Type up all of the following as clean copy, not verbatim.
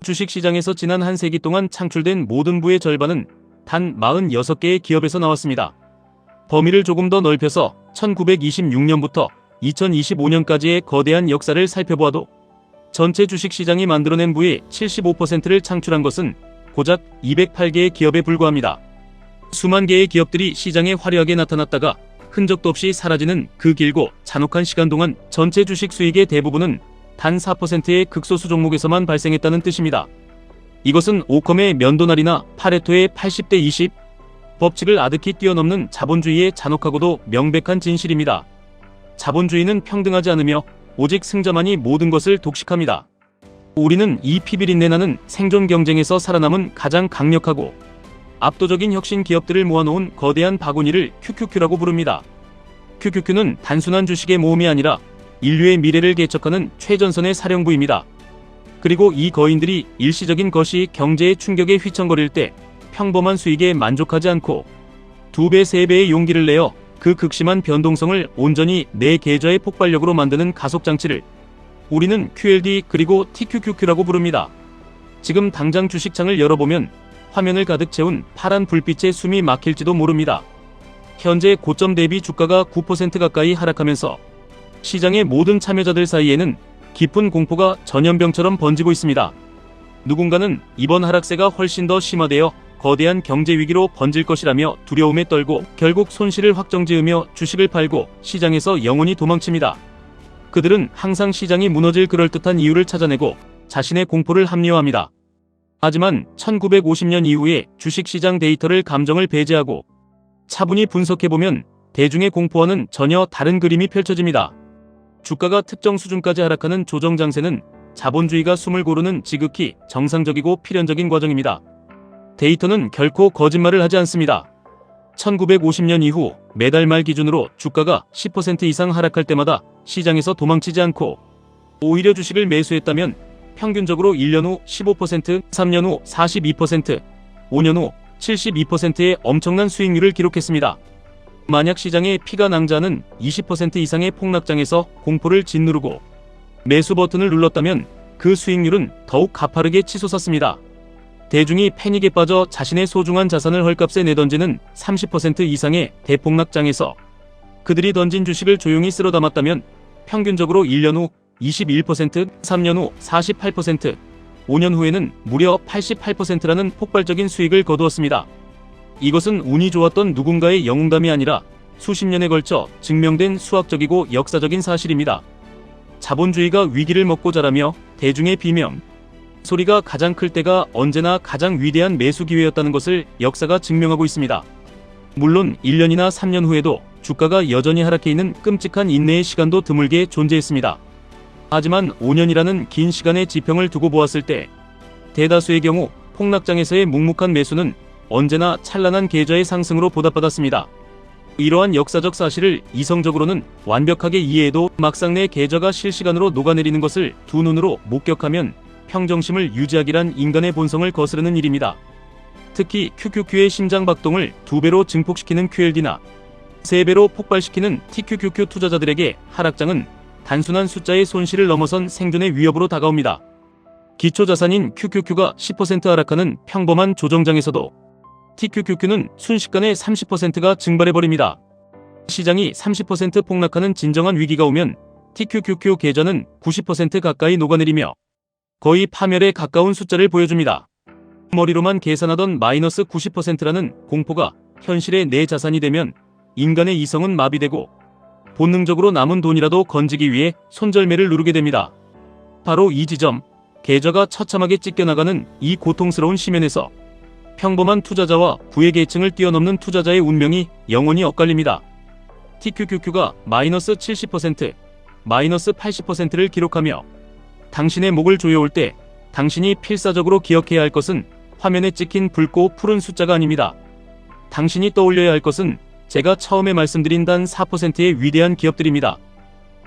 주식시장에서 지난 한 세기 동안 창출된 모든 부의 절반은 단 46개의 기업에서 나왔습니다. 범위를 조금 더 넓혀서 1926년부터 2025년까지의 거대한 역사를 살펴보아도 전체 주식시장이 만들어낸 부의 75%를 창출한 것은 고작 208개의 기업에 불과합니다. 수만 개의 기업들이 시장에 화려하게 나타났다가 흔적도 없이 사라지는 그 길고 잔혹한 시간 동안 전체 주식 수익의 대부분은 단 4%의 극소수 종목에서만 발생했다는 뜻입니다. 이것은 오컴의 면도날이나 파레토의 80대 20 법칙을 아득히 뛰어넘는 자본주의의 잔혹하고도 명백한 진실입니다. 자본주의는 평등하지 않으며 오직 승자만이 모든 것을 독식합니다. 우리는 이 피비린내 나는 생존 경쟁에서 살아남은 가장 강력하고 압도적인 혁신 기업들을 모아놓은 거대한 바구니를 QQQ라고 부릅니다. QQQ는 단순한 주식의 모험이 아니라 인류의 미래를 개척하는 최전선의 사령부입니다. 그리고 이 거인들이 일시적인 것이 경제의 충격에 휘청거릴 때 평범한 수익에 만족하지 않고 2배, 3배의 용기를 내어 그 극심한 변동성을 온전히 내 계좌의 폭발력으로 만드는 가속장치를 우리는 QLD 그리고 TQQQ라고 부릅니다. 지금 당장 주식창을 열어보면 화면을 가득 채운 파란 불빛에 숨이 막힐지도 모릅니다. 현재 고점 대비 주가가 9% 가까이 하락하면서 시장의 모든 참여자들 사이에는 깊은 공포가 전염병처럼 번지고 있습니다. 누군가는 이번 하락세가 훨씬 더 심화되어 거대한 경제 위기로 번질 것이라며 두려움에 떨고 결국 손실을 확정지으며 주식을 팔고 시장에서 영원히 도망칩니다. 그들은 항상 시장이 무너질 그럴듯한 이유를 찾아내고 자신의 공포를 합리화합니다. 하지만 1950년 이후에 주식시장 데이터를 감정을 배제하고 차분히 분석해보면 대중의 공포와는 전혀 다른 그림이 펼쳐집니다. 주가가 특정 수준까지 하락하는 조정장세는 자본주의가 숨을 고르는 지극히 정상적이고 필연적인 과정입니다. 데이터는 결코 거짓말을 하지 않습니다. 1950년 이후 매달 말 기준으로 주가가 10% 이상 하락할 때마다 시장에서 도망치지 않고 오히려 주식을 매수했다면 평균적으로 1년 후 15%, 3년 후 42%, 5년 후 72%의 엄청난 수익률을 기록했습니다. 만약 시장에 피가 낭자하는 20% 이상의 폭락장에서 공포를 짓누르고 매수 버튼을 눌렀다면 그 수익률은 더욱 가파르게 치솟았습니다. 대중이 패닉에 빠져 자신의 소중한 자산을 헐값에 내던지는 30% 이상의 대폭락장에서 그들이 던진 주식을 조용히 쓸어 담았다면 평균적으로 1년 후 21%, 3년 후 48%, 5년 후에는 무려 88%라는 폭발적인 수익을 거두었습니다. 이것은 운이 좋았던 누군가의 영웅담이 아니라 수십 년에 걸쳐 증명된 수학적이고 역사적인 사실입니다. 자본주의가 위기를 먹고 자라며 대중의 비명 소리가 가장 클 때가 언제나 가장 위대한 매수 기회였다는 것을 역사가 증명하고 있습니다. 물론 1년이나 3년 후에도 주가가 여전히 하락해 있는 끔찍한 인내의 시간도 드물게 존재했습니다. 하지만 5년이라는 긴 시간의 지평을 두고 보았을 때 대다수의 경우 폭락장에서의 묵묵한 매수는 언제나 찬란한 계좌의 상승으로 보답받았습니다. 이러한 역사적 사실을 이성적으로는 완벽하게 이해해도 막상 내 계좌가 실시간으로 녹아내리는 것을 두 눈으로 목격하면 평정심을 유지하기란 인간의 본성을 거스르는 일입니다. 특히 QQQ의 심장박동을 2배로 증폭시키는 QLD나 3배로 폭발시키는 TQQQ 투자자들에게 하락장은 단순한 숫자의 손실을 넘어선 생존의 위협으로 다가옵니다. 기초자산인 QQQ가 10% 하락하는 평범한 조정장에서도 TQQQ는 순식간에 30%가 증발해버립니다. 시장이 30% 폭락하는 진정한 위기가 오면 TQQQ 계좌는 90% 가까이 녹아내리며 거의 파멸에 가까운 숫자를 보여줍니다. 머리로만 계산하던 마이너스 90%라는 공포가 현실의 내 자산이 되면 인간의 이성은 마비되고 본능적으로 남은 돈이라도 건지기 위해 손절매를 누르게 됩니다. 바로 이 지점, 계좌가 처참하게 찢겨나가는 이 고통스러운 시면에서 평범한 투자자와 부의 계층을 뛰어넘는 투자자의 운명이 영원히 엇갈립니다. TQQQ가 마이너스 70%, 마이너스 80%를 기록하며 당신의 목을 조여올 때 당신이 필사적으로 기억해야 할 것은 화면에 찍힌 붉고 푸른 숫자가 아닙니다. 당신이 떠올려야 할 것은 제가 처음에 말씀드린 단 4%의 위대한 기업들입니다.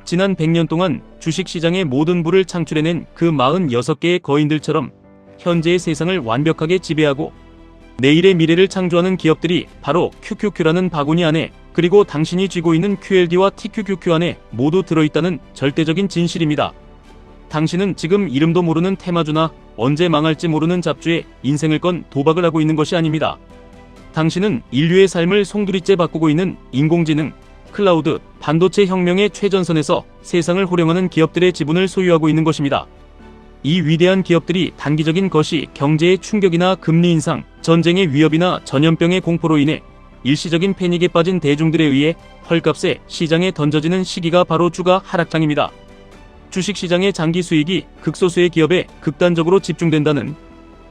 지난 100년 동안 주식시장의 모든 부를 창출해낸 그 46개의 거인들처럼 현재의 세상을 완벽하게 지배하고 내일의 미래를 창조하는 기업들이 바로 QQQ라는 바구니 안에 그리고 당신이 쥐고 있는 QLD와 TQQQ 안에 모두 들어있다는 절대적인 진실입니다. 당신은 지금 이름도 모르는 테마주나 언제 망할지 모르는 잡주에 인생을 건 도박을 하고 있는 것이 아닙니다. 당신은 인류의 삶을 송두리째 바꾸고 있는 인공지능, 클라우드, 반도체 혁명의 최전선에서 세상을 호령하는 기업들의 지분을 소유하고 있는 것입니다. 이 위대한 기업들이 단기적인 것이 경제의 충격이나 금리 인상, 전쟁의 위협이나 전염병의 공포로 인해 일시적인 패닉에 빠진 대중들에 의해 헐값에 시장에 던져지는 시기가 바로 주가 하락장입니다. 주식시장의 장기 수익이 극소수의 기업에 극단적으로 집중된다는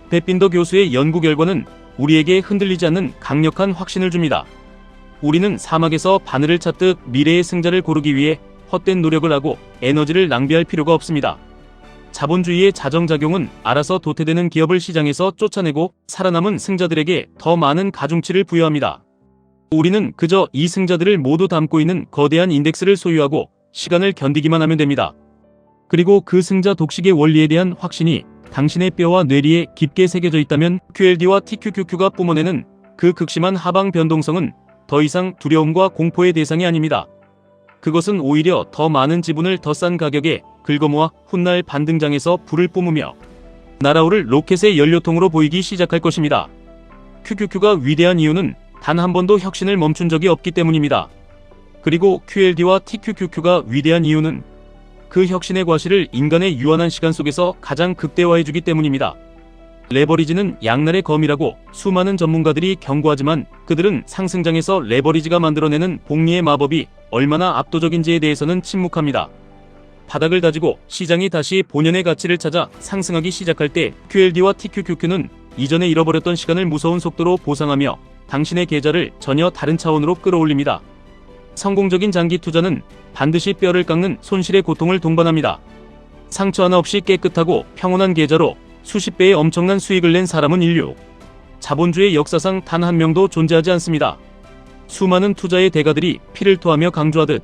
벳빈더 교수의 연구 결과는 우리에게 흔들리지 않는 강력한 확신을 줍니다. 우리는 사막에서 바늘을 찾듯 미래의 승자를 고르기 위해 헛된 노력을 하고 에너지를 낭비할 필요가 없습니다. 자본주의의 자정작용은 알아서 도태되는 기업을 시장에서 쫓아내고 살아남은 승자들에게 더 많은 가중치를 부여합니다. 우리는 그저 이 승자들을 모두 담고 있는 거대한 인덱스를 소유하고 시간을 견디기만 하면 됩니다. 그리고 그 승자 독식의 원리에 대한 확신이 당신의 뼈와 뇌리에 깊게 새겨져 있다면 QLD와 TQQQ가 뿜어내는 그 극심한 하방 변동성은 더 이상 두려움과 공포의 대상이 아닙니다. 그것은 오히려 더 많은 지분을 더 싼 가격에 긁어모아 훗날 반등장에서 불을 뿜으며 날아오를 로켓의 연료통으로 보이기 시작할 것입니다. QQQ가 위대한 이유는 단 한 번도 혁신을 멈춘 적이 없기 때문입니다. 그리고 QLD와 TQQQ가 위대한 이유는 그 혁신의 과실을 인간의 유한한 시간 속에서 가장 극대화해주기 때문입니다. 레버리지는 양날의 검이라고 수많은 전문가들이 경고하지만 그들은 상승장에서 레버리지가 만들어내는 복리의 마법이 얼마나 압도적인지에 대해서는 침묵합니다. 바닥을 다지고 시장이 다시 본연의 가치를 찾아 상승하기 시작할 때 QLD와 TQQQ는 이전에 잃어버렸던 시간을 무서운 속도로 보상하며 당신의 계좌를 전혀 다른 차원으로 끌어올립니다. 성공적인 장기 투자는 반드시 뼈를 깎는 손실의 고통을 동반합니다. 상처 하나 없이 깨끗하고 평온한 계좌로 수십 배의 엄청난 수익을 낸 사람은 인류 자본주의 역사상 단 한 명도 존재하지 않습니다. 수많은 투자의 대가들이 피를 토하며 강조하듯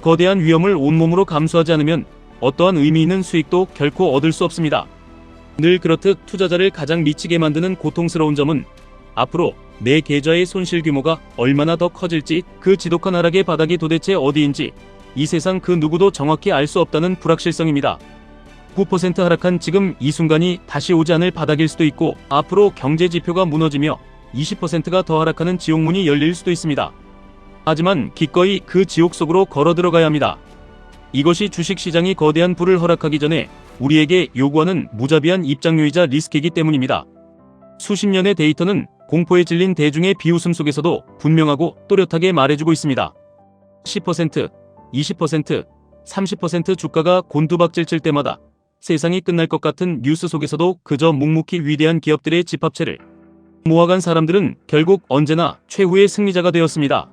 거대한 위험을 온몸으로 감수하지 않으면 어떠한 의미 있는 수익도 결코 얻을 수 없습니다. 늘 그렇듯 투자자를 가장 미치게 만드는 고통스러운 점은 앞으로 내 계좌의 손실 규모가 얼마나 더 커질지, 그 지독한 하락의 바닥이 도대체 어디인지 이 세상 그 누구도 정확히 알 수 없다는 불확실성입니다. 9% 하락한 지금 이 순간이 다시 오지 않을 바닥일 수도 있고 앞으로 경제 지표가 무너지며 20%가 더 하락하는 지옥문이 열릴 수도 있습니다. 하지만 기꺼이 그 지옥 속으로 걸어 들어가야 합니다. 이것이 주식시장이 거대한 불을 허락하기 전에 우리에게 요구하는 무자비한 입장료이자 리스크이기 때문입니다. 수십 년의 데이터는 공포에 질린 대중의 비웃음 속에서도 분명하고 또렷하게 말해주고 있습니다. 10%, 20%, 30% 주가가 곤두박질 칠 때마다 세상이 끝날 것 같은 뉴스 속에서도 그저 묵묵히 위대한 기업들의 집합체를 모아간 사람들은 결국 언제나 최후의 승리자가 되었습니다.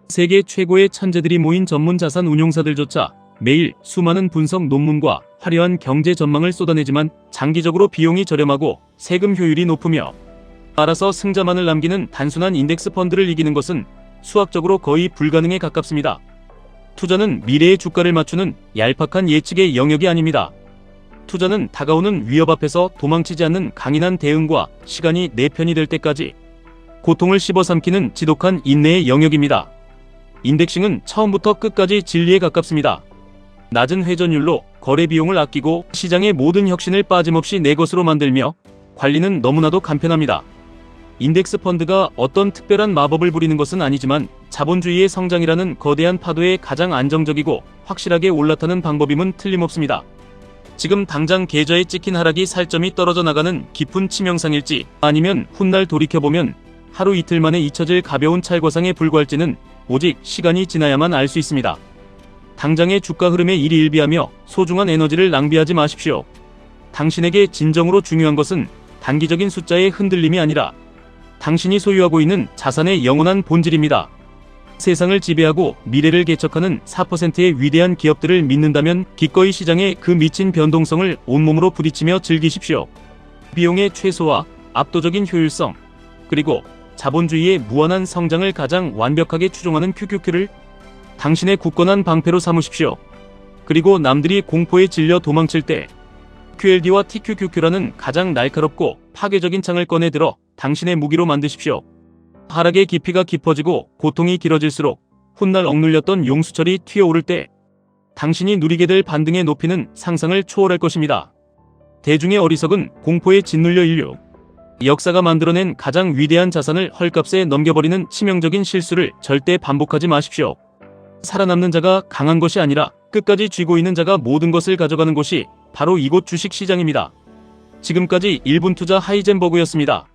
세계 최고의 천재들이 모인 전문 자산 운용사들조차 매일 수많은 분석 논문과 화려한 경제 전망을 쏟아내지만 장기적으로 비용이 저렴하고 세금 효율이 높으며 알아서 승자만을 남기는 단순한 인덱스 펀드를 이기는 것은 수학적으로 거의 불가능에 가깝습니다. 투자는 미래의 주가를 맞추는 얄팍한 예측의 영역이 아닙니다. 투자는 다가오는 위협 앞에서 도망치지 않는 강인한 대응과 시간이 내 편이 될 때까지 고통을 씹어삼키는 지독한 인내의 영역입니다. 인덱싱은 처음부터 끝까지 진리에 가깝습니다. 낮은 회전율로 거래 비용을 아끼고 시장의 모든 혁신을 빠짐없이 내 것으로 만들며 관리는 너무나도 간편합니다. 인덱스 펀드가 어떤 특별한 마법을 부리는 것은 아니지만 자본주의의 성장이라는 거대한 파도에 가장 안정적이고 확실하게 올라타는 방법임은 틀림없습니다. 지금 당장 계좌에 찍힌 하락이 살점이 떨어져 나가는 깊은 치명상일지 아니면 훗날 돌이켜보면 하루 이틀 만에 잊혀질 가벼운 찰과상에 불과할지는 오직 시간이 지나야만 알 수 있습니다. 당장의 주가 흐름에 일희일비하며 소중한 에너지를 낭비하지 마십시오. 당신에게 진정으로 중요한 것은 단기적인 숫자의 흔들림이 아니라 당신이 소유하고 있는 자산의 영원한 본질입니다. 세상을 지배하고 미래를 개척하는 4%의 위대한 기업들을 믿는다면 기꺼이 시장의 그 미친 변동성을 온몸으로 부딪히며 즐기십시오. 비용의 최소화, 압도적인 효율성, 그리고 자본주의의 무한한 성장을 가장 완벽하게 추종하는 QQQ를 당신의 굳건한 방패로 삼으십시오. 그리고 남들이 공포에 질려 도망칠 때 QLD와 TQQQ라는 가장 날카롭고 파괴적인 창을 꺼내 들어 당신의 무기로 만드십시오. 하락의 깊이가 깊어지고 고통이 길어질수록 훗날 억눌렸던 용수철이 튀어오를 때 당신이 누리게 될 반등의 높이는 상상을 초월할 것입니다. 대중의 어리석은 공포에 짓눌려 인류. 역사가 만들어낸 가장 위대한 자산을 헐값에 넘겨버리는 치명적인 실수를 절대 반복하지 마십시오. 살아남는 자가 강한 것이 아니라 끝까지 쥐고 있는 자가 모든 것을 가져가는 곳이 바로 이곳 주식시장입니다. 지금까지 1분 투자 하이젠버그였습니다.